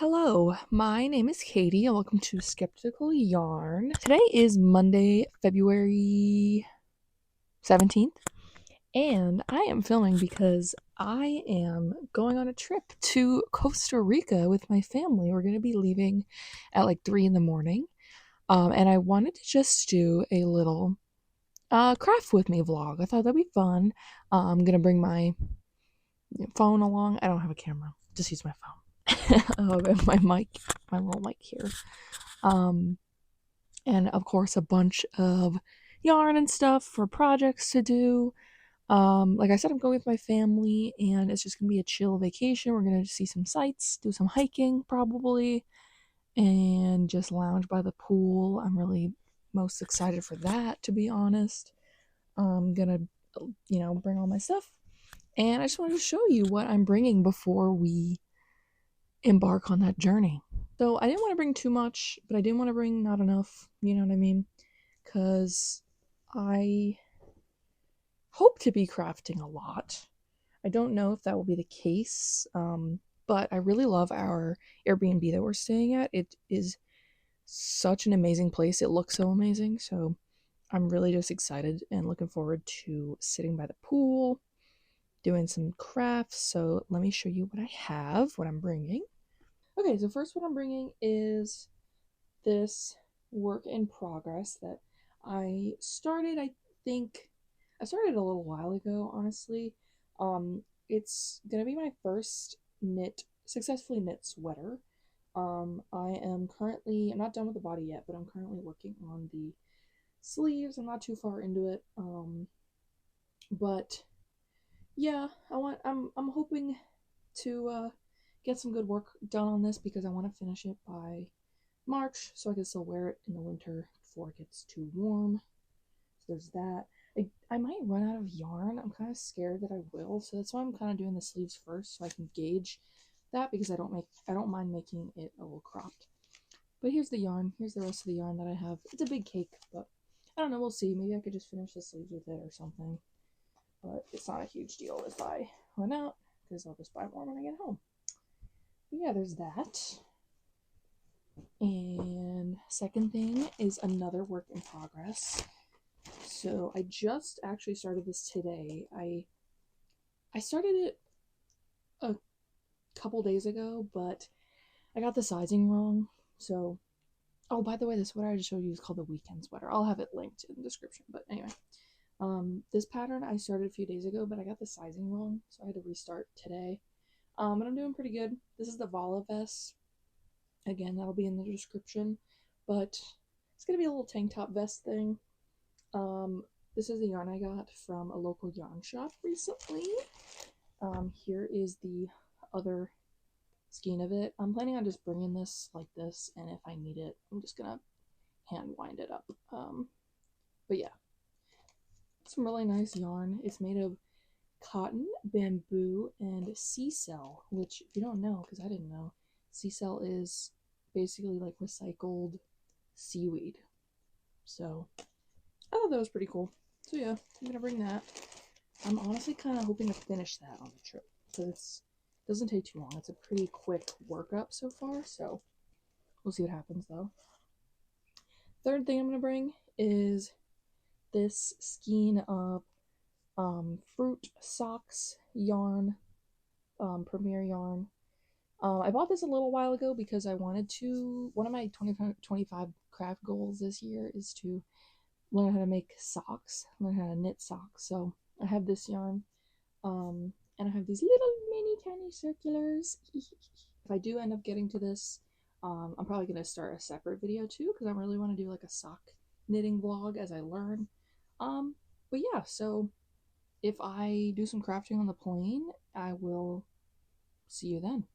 Hello, my name is Katie and welcome to Skeptical Yarn. Today is Monday, February 17th, and I am filming because I am going on a trip to Costa Rica with my family. We're going to be leaving at like 3 in the morning, and I wanted to just do a little craft with me vlog. I thought that'd be fun. I'm going to bring my phone along. I don't have a camera, just use my phone. And my little mic here. And of course a bunch of yarn and stuff for projects to do. Like I said, I'm going with my family and it's just gonna be a chill vacation. We're gonna see some sights, do some hiking probably, and just lounge by the pool. I'm really most excited for that, to be honest. I'm gonna, bring all my stuff. And I just wanted to show you what I'm bringing before we embark on that journey. So I didn't want to bring too much, but I didn't want to bring not enough, you know what I mean? Because I hope to be crafting a lot. I don't know if that will be the case, but I really love our Airbnb that we're staying at. It is such an amazing place. It looks so amazing. So I'm really just excited and looking forward to sitting by the pool, doing some crafts. So let me show you what I have, what I'm bringing. Okay, so first what I'm bringing is this work in progress that I think I started a little while ago, honestly. It's gonna be my first successfully knit sweater. I'm not done with the body yet, but I'm currently working on the sleeves. I'm not too far into it. But yeah, I'm hoping to get some good work done on this because I want to finish it by March so I can still wear it in the winter before it gets too warm. So there's that. I might run out of yarn. I'm kind of scared that I will, so that's why I'm kind of doing the sleeves first so I can gauge that because I don't mind making it a little cropped. But here's the yarn. Here's the rest of the yarn that I have. It's a big cake, but I don't know. We'll see. Maybe I could just finish the sleeves with it or something. But it's not a huge deal if I run out because I'll just buy more when I get home. But yeah, there's that. And second thing is another work in progress. So I just actually started this today. I started it a couple days ago, but I got the sizing wrong. So, oh, by the way, the sweater I just showed you is called the weekend sweater. I'll have it linked in the description. But anyway, this pattern I started a few days ago, but I got the sizing wrong, so I had to restart today. But I'm doing pretty good. This is the Vala vest. Again, that'll be in the description. But it's gonna be a little tank top vest thing. This is the yarn I got from a local yarn shop recently. Here is the other skein of it. I'm planning on just bringing this like this, and if I need it, I'm just gonna hand wind it up. But yeah, some really nice yarn. It's made of cotton, bamboo, and sea cell, which if you don't know, because I didn't know, sea cell is basically like recycled seaweed. So I thought that was pretty cool. So yeah, I'm gonna bring that. I'm honestly kind of hoping to finish that on the trip because it doesn't take too long. It's a pretty quick workup so far, so we'll see what happens though. Third thing I'm gonna bring is this skein of fruit socks yarn, Premier yarn. I bought this a little while ago because I wanted to. One of my 2025 craft goals this year is to learn how to make socks, learn how to knit socks. So I have this yarn, and I have these little mini tiny circulars. If I do end up getting to this, I'm probably gonna start a separate video too because I really want to do like a sock knitting vlog as I learn. But yeah, so if I do some crafting on the plane, I will see you then.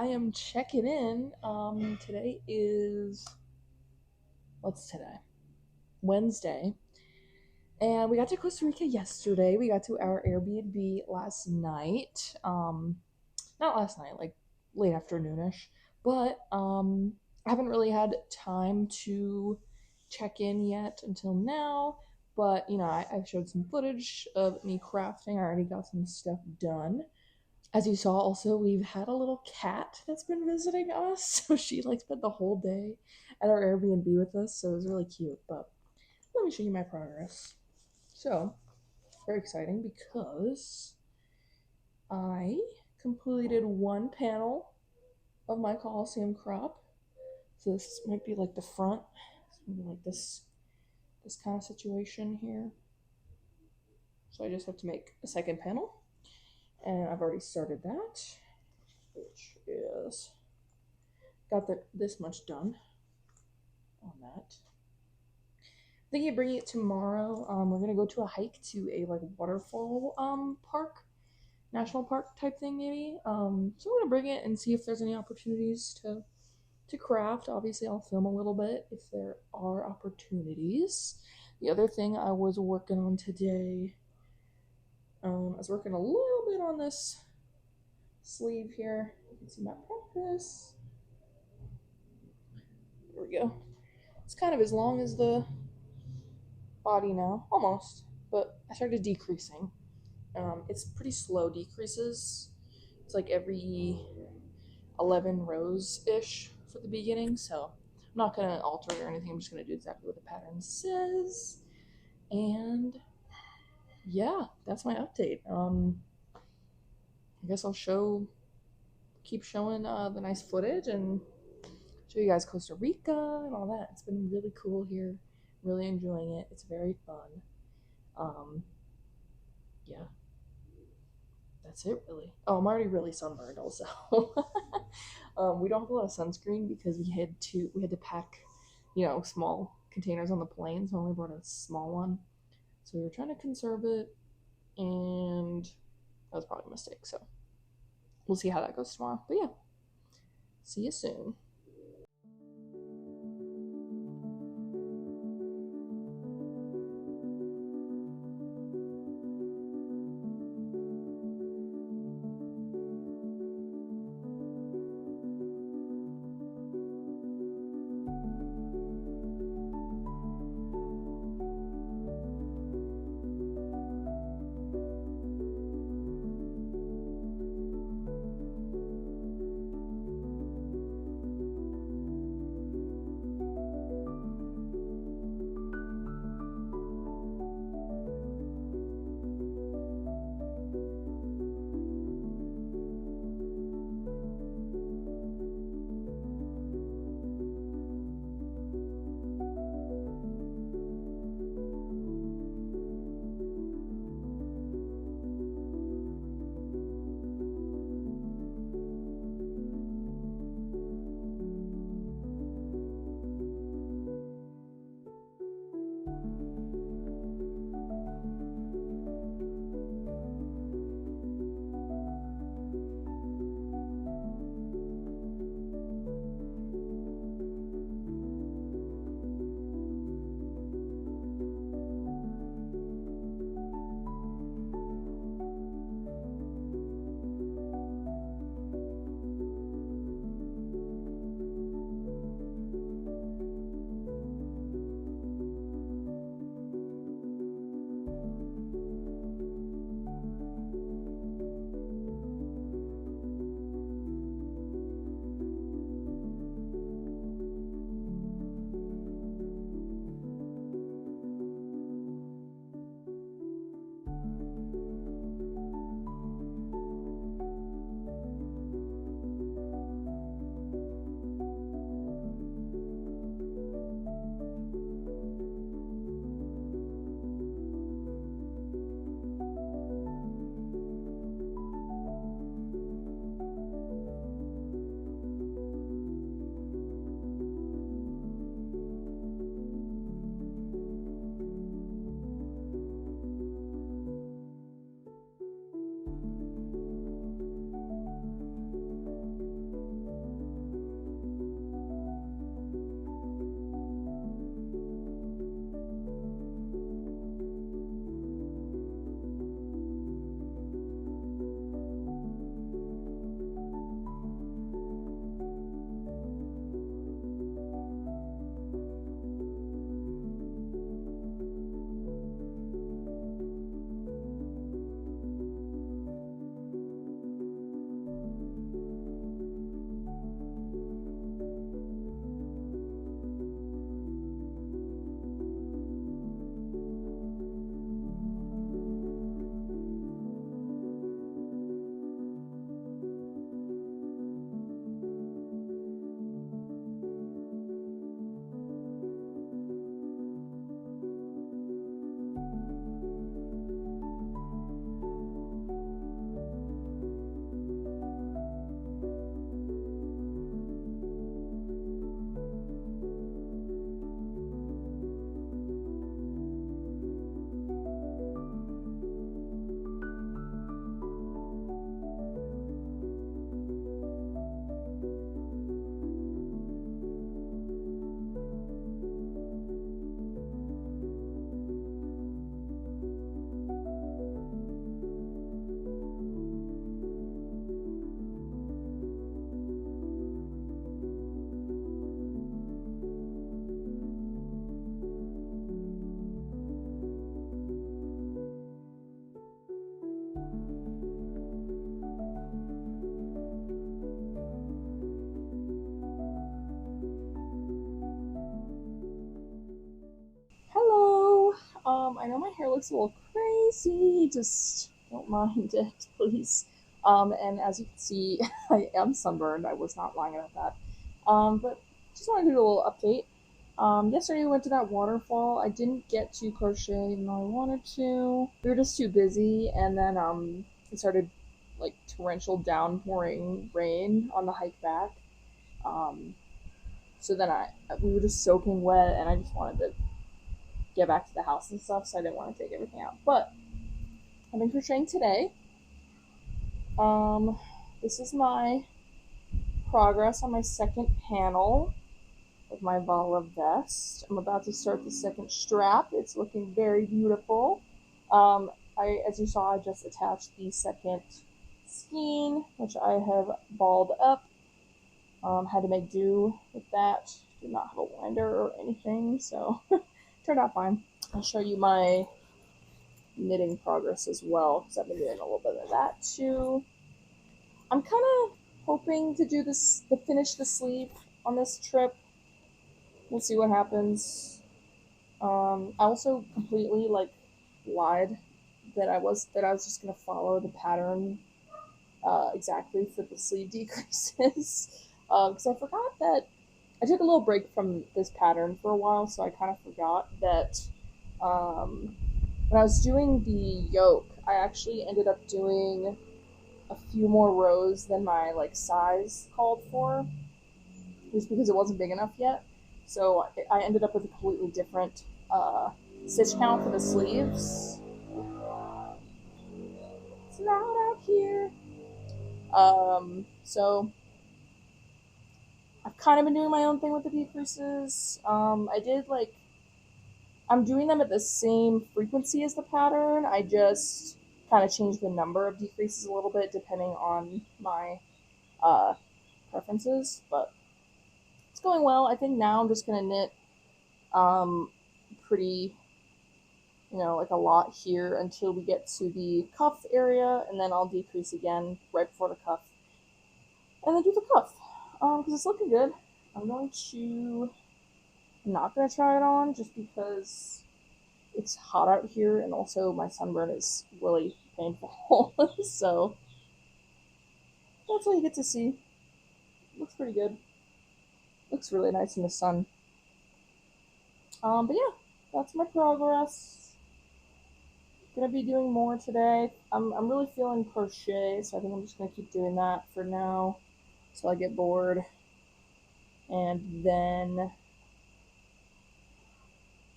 I am checking in. Today is, what's today? Wednesday. And we got to Costa Rica yesterday. We got to our Airbnb last night. Not last night, like late afternoonish. But I haven't really had time to check in yet until now. But I showed some footage of me crafting. I already got some stuff done. As you saw, also, we've had a little cat that's been visiting us. So she like spent the whole day at our Airbnb with us. So it was really cute. But let me show you my progress. So, very exciting because I completed one panel of my Coliseum crop. So this might be like the front. It's maybe like this kind of situation here. So I just have to make a second panel. And I've already started that, which is got this much done on that. Thinking of bringing it tomorrow. We're gonna go to a hike to a like waterfall park, national park type thing maybe. So I'm gonna bring it and see if there's any opportunities to craft. Obviously, I'll film a little bit if there are opportunities. The other thing I was working on today, I was working a little bit on this sleeve here. You can see my progress. There we go. It's kind of as long as the body now, almost, but I started decreasing. It's pretty slow decreases. It's like every 11 rows ish for the beginning, so I'm not gonna alter it or anything. I'm just gonna do exactly what the pattern says. And yeah, that's my update. I guess I'll keep showing the nice footage and show you guys Costa Rica and all that. It's been really cool here. Really enjoying it. It's very fun. Yeah, that's it really. Oh, I'm already really sunburned also. We don't have a lot of sunscreen because we had to pack, small containers on the plane, so I only brought a small one. So we were trying to conserve it, and that was probably a mistake. So we'll see how that goes tomorrow. But yeah, see you soon. hair looks a little crazy, just don't mind it, please. And as you can see, I am sunburned. I was not lying about that. But just wanted to do a little update. Yesterday we went to that waterfall. I didn't get to crochet even though I wanted to. We were just too busy, and then it started like torrential downpouring rain on the hike back. Um, so then we were just soaking wet, and I just wanted to get back to the house and stuff, so I didn't want to take everything out. But I've been crocheting today. This is my progress on my second panel of my Vala vest. I'm about to start the second strap. It's looking very beautiful. As you saw, I just attached the second skein, which I have balled up. Had to make do with that. Did not have a winder or anything, so turned out fine. I'll show you my knitting progress as well, because I've been doing a little bit of that too. I'm kind of hoping to do this, to finish the sleeve on this trip. We'll see what happens. I also completely lied that I was just gonna follow the pattern exactly for the sleeve decreases, because I forgot that I took a little break from this pattern for a while, so I kind of forgot that when I was doing the yoke, I actually ended up doing a few more rows than my size called for, just because it wasn't big enough yet. So I ended up with a completely different stitch count for the sleeves. It's loud out here. So I've kind of been doing my own thing with the decreases. I'm doing them at the same frequency as the pattern. I just kind of changed the number of decreases a little bit depending on my preferences, but it's going well. I think now I'm just gonna knit pretty, a lot here until we get to the cuff area, and then I'll decrease again right before the cuff, and then do the cuff, because it's looking good. I'm not gonna try it on just because it's hot out here, and also my sunburn is really painful. So that's all you get to see. Looks pretty good. Looks really nice in the sun. But yeah, that's my progress. Gonna be doing more today. I'm really feeling crochet, so I think I'm just gonna keep doing that for now until I get bored. And then,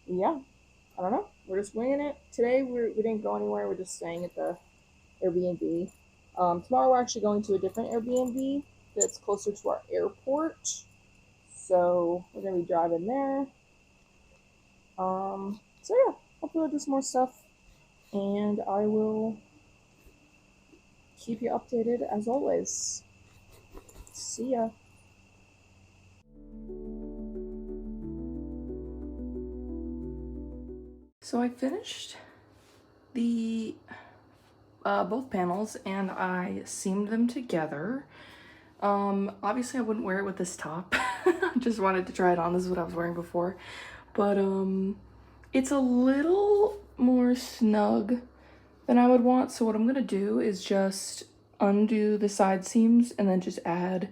yeah, I don't know. We're just winging it. Today we didn't go anywhere. We're just staying at the Airbnb. Tomorrow we're actually going to a different Airbnb that's closer to our airport. So we're gonna be driving there. So yeah, hopefully I'll do some more stuff, and I will keep you updated as always. See ya. So I finished the both panels, and I seamed them together. Obviously I wouldn't wear it with this top. Just wanted to try it on. This is what I was wearing before, but it's a little more snug than I would want. So what I'm gonna do is just undo the side seams and then just add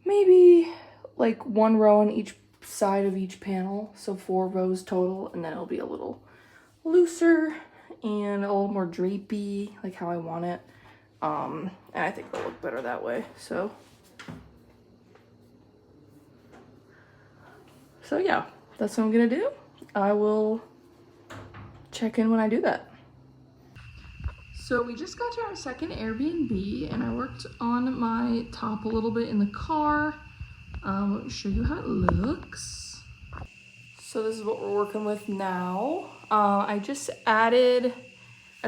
maybe like 1 row on each side of each panel, so 4 rows total, and then it'll be a little looser and a little more drapey, like how I want it. And I think it'll look better that way. So yeah, that's what I'm gonna do. I will check in when I do that. So we just got to our second Airbnb, and I worked on my top a little bit in the car. Let me show you how it looks. So this is what we're working with now. I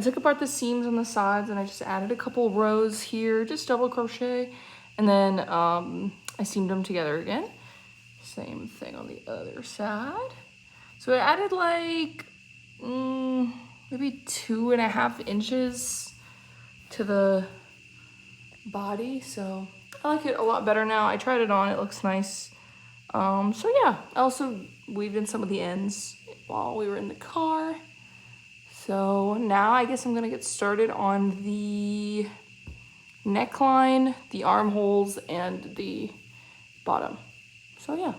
took apart the seams on the sides, and I just added a couple rows here, just double crochet, and then I seamed them together again. Same thing on the other side. So I added like maybe 2.5 inches to the body, so I like it a lot better now. I tried it on, it looks nice. So yeah, I also weaved in some of the ends while we were in the car. So now I guess I'm gonna get started on the neckline, the armholes, and the bottom. So yeah.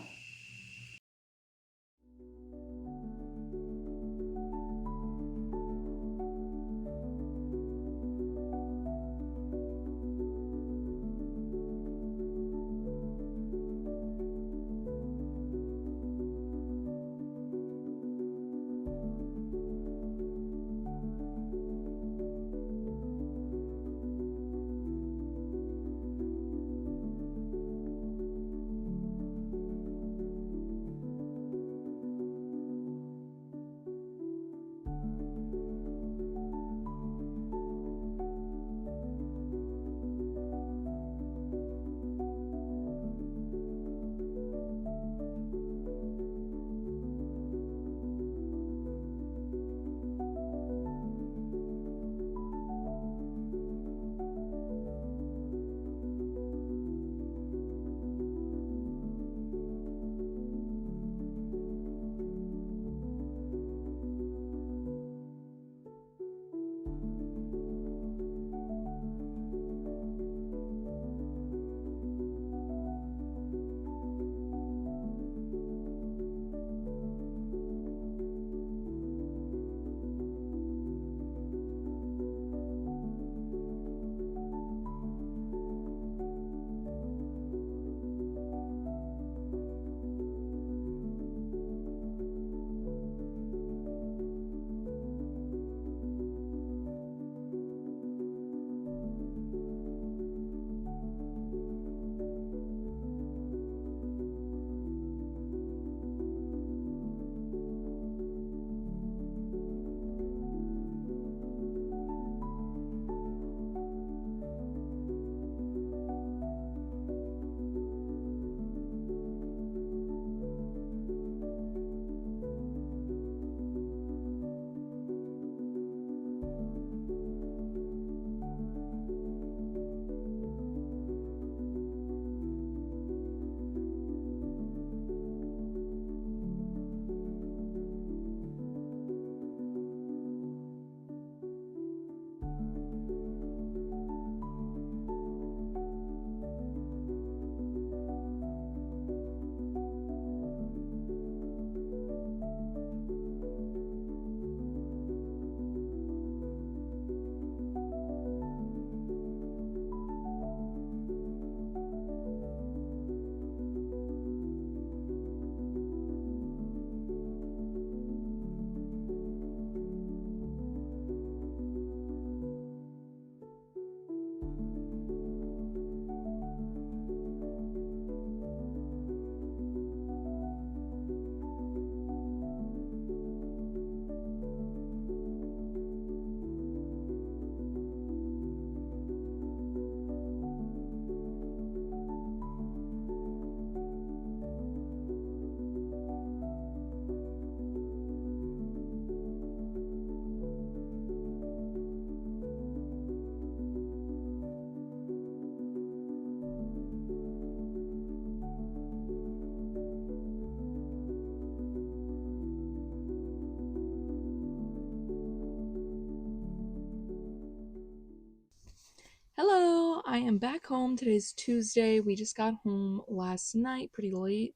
Hello, I am back home. Today's Tuesday. We just got home last night pretty late.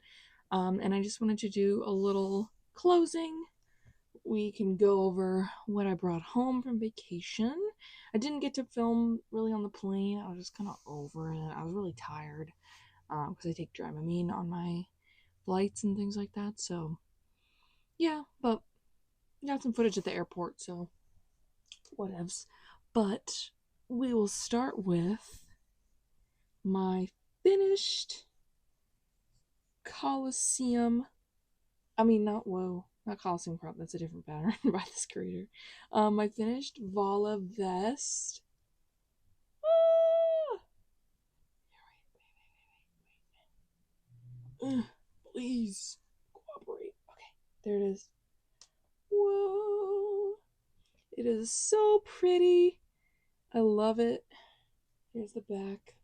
And I just wanted to do a little closing. We can go over what I brought home from vacation. I didn't get to film really on the plane. I was just kind of over it. I was really tired because I take Dramamine on my flights and things like that. So, yeah, but got some footage at the airport, so whatevs. But we will start with my finished Coliseum. Not Coliseum crop. That's a different pattern by this creator. My finished Vala vest. Ah! Please cooperate. Okay, there it is. Whoa! It is so pretty. I love it. Here's the back.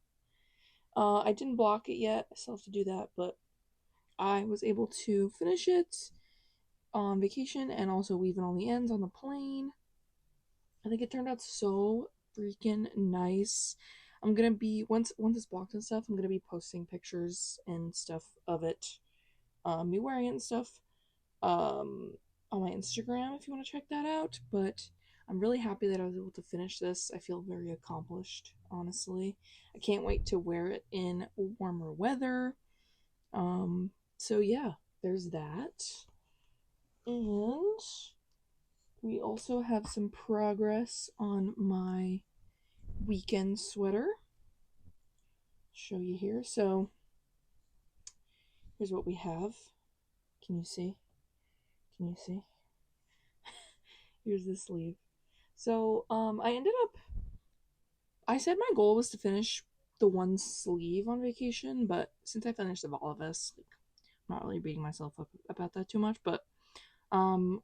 I didn't block it yet. I still have to do that, but I was able to finish it on vacation and also weave in all the ends on the plane. I think it turned out so freaking nice. I'm gonna be once it's blocked and stuff, I'm gonna be posting pictures and stuff of it, me wearing it and stuff, um, on my Instagram if you want to check that out. But I'm really happy that I was able to finish this. I feel very accomplished, honestly. I can't wait to wear it in warmer weather. Um, so yeah, there's that. And we also have some progress on my weekend sweater. Show you here. So here's what we have. Can you see? Can you see? Here's the sleeve. So I ended up, I said my goal was to finish the one sleeve on vacation, but since I finished all of this, like, I'm not really beating myself up about that too much. But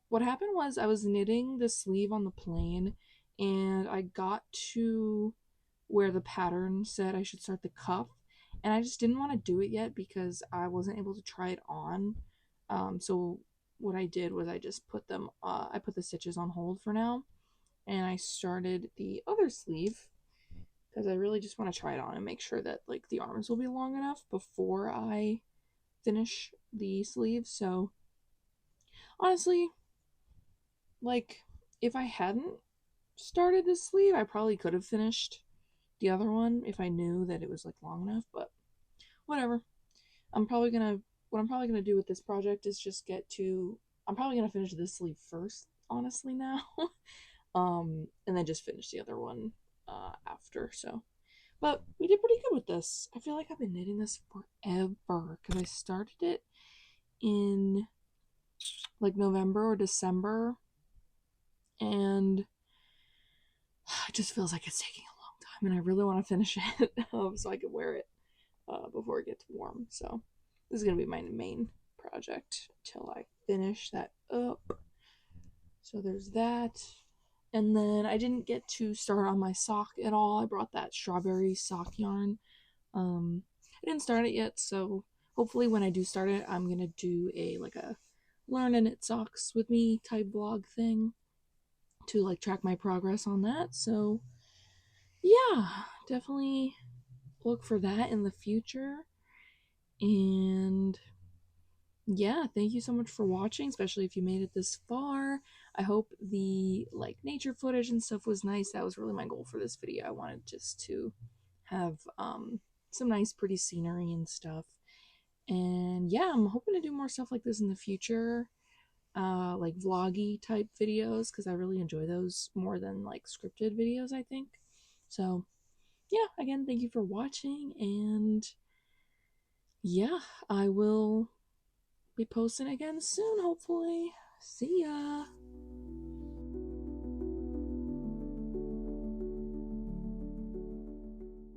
what happened was I was knitting the sleeve on the plane, and I got to where the pattern said I should start the cuff, and I just didn't want to do it yet because I wasn't able to try it on. So what I did was I just put them, I put the stitches on hold for now, and I started the other sleeve because I really just want to try it on and make sure that like the arms will be long enough before I finish the sleeve. So honestly, like if I hadn't started this sleeve, I probably could have finished the other one if I knew that it was like long enough, but whatever. I'm probably gonna what I'm probably gonna do with this project is just get to I'm probably gonna finish this sleeve first, honestly now. And then just finish the other one after. So but we did pretty good with this. I feel like I've been knitting this forever because I started it in like November or December, and it just feels like it's taking a long time, and I really want to finish it so I can wear it before it gets warm. So this is gonna be my main project till I finish that up. So there's that. And then I didn't get to start on my sock at all. I brought that strawberry sock yarn. I didn't start it yet, so hopefully when I do start it, I'm gonna do a like a learn to knit socks with me type vlog thing to like track my progress on that. So yeah, definitely look for that in the future. And yeah, thank you so much for watching, especially if you made it this far. I hope the like nature footage and stuff was nice. That was really my goal for this video. I wanted just to have some nice pretty scenery and stuff. And yeah, I'm hoping to do more stuff like this in the future. Like vloggy type videos because I really enjoy those more than like scripted videos, I think. So yeah, again, thank you for watching, and yeah, I will be posting again soon, hopefully. See ya!